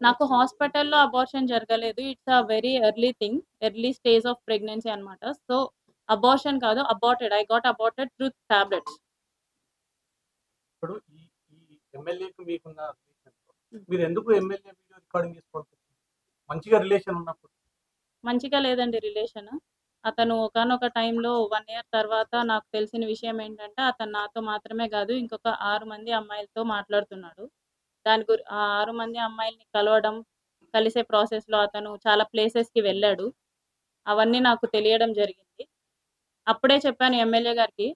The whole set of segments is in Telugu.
నాకు హాస్పిటల్‌లో అబార్షన్ జరగలేదు. It's a very early thing. Early stage of pregnancy అన్నమాట. సో, అబార్షన్ కాదు aborted. I got aborted through tablets. ఇప్పుడు ఈ ఈ ఎమ్మెల్యేకి మీకున్న రిలేషన్‌లో మీరెందుకు ఎమ్మెల్యే వీడియో రికార్డింగ్ చేసుకోవాల్సొచ్చింది? మంచిగా రిలేషన్ ఉన్నప్పుడు. మంచిగా లేదండి రిలేషన్. అతను ఒకానొక టైంలో 1 ఇయర్ తర్వాత నాకు తెలిసిన విషయం ఏంటంటే, అతను నాతో మాత్రమే గాదు, ఇంకొక 6 మంది అమ్మాయిలతో మాట్లాడుతున్నాడు. ఆ 6 మంది అమ్మాయిల్ని కలవడం, కలిసే ప్రాసెస్‌లో అతను చాలా ప్లేసెస్‌కి వెళ్ళాడు. అవన్నీ నాకు తెలియడం జరిగింది. అప్పుడే చెప్పాను ఎమ్మెల్యే గారికి,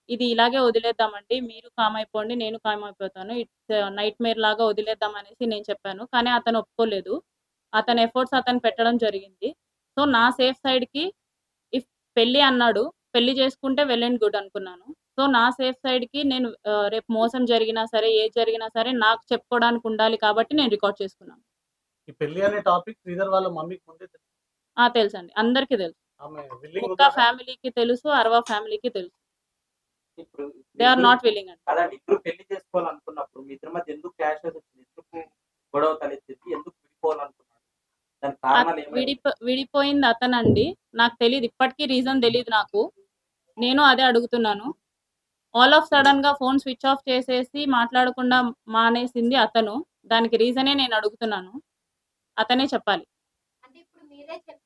ఇది ఇలాగే వదిలేద్దామండి. మీరు కామ్ అయిపోండి. నేను కామ్ అయిపోతాను. ఇట్స్ నైట్‌మేర్ లాగా వదిలేద్దాం అనేసి నేను చెప్పాను. కానీ అతను ఒప్పుకోలేదు. అతని ఎఫర్ట్స్ అతను పెట్టడం జరిగింది. సో, నా సేఫ్ సైడ్‌కి ఇఫ్ పెళ్లి అన్నాడు. పెళ్లి చేసుకుంటే వెల్ అండ్ గుడ్ అనుకున్నాను. సో, నా సేఫ్ సైడ్‌కి నేను రేపు మోసం జరిగినా సరే, ఏది జరిగినా సరే నాకు చెప్పుకోవడానికి ఉండాలి కాబట్టి నేను రికార్డ్ చేసుకున్నాను. ఈ పెళ్లి అనే టాపిక్ శ్రీధర్ వాళ్ళ మమ్మీకి ముందే తెలుసు. తెలుసండి. అందరికీ తెలుసు. ఆమె విల్లింగ్ ముక్కా ఉన్నారా? ఫ్యామిలీకి తెలుసు. అరవ ఫ్యామిలీకి తెలుసు. ఇప్పుడు దే ఆర్ ఇద్దరు నాట్ విల్లింగ్ అండి. కాదండి. ఇద్దరు పెళ్లి చేసుకోవాలనుకున్నప్పుడు మీ ఇద్దరి మధ్య ఎందుకు క్లాషెస్ వచ్చింది? ఎందుకు గొడవ తలెత్తింది? ఎందుకు విడిపోవాలనుకున్నారు? దానికి కారణాలు ఏమైనా ఉన్నాయా? విడిపోయింది అతనండి. నాకు తెలీదు. ఇప్పటికి రీజన్ తెలీదు నాకు. నేను అదే అడుగుతున్నాను. ఆల్ ఆఫ్ సడెన్‌గా ఫోన్ స్విచ్ ఆఫ్ చేసేసి మాట్లాడకుండా మానేసింది అతను. దానికి రీజనే నేను అడుగుతున్నాను. అతనే చెప్పాలి. అంటే ఇప్పుడు మీరే చెప్పారు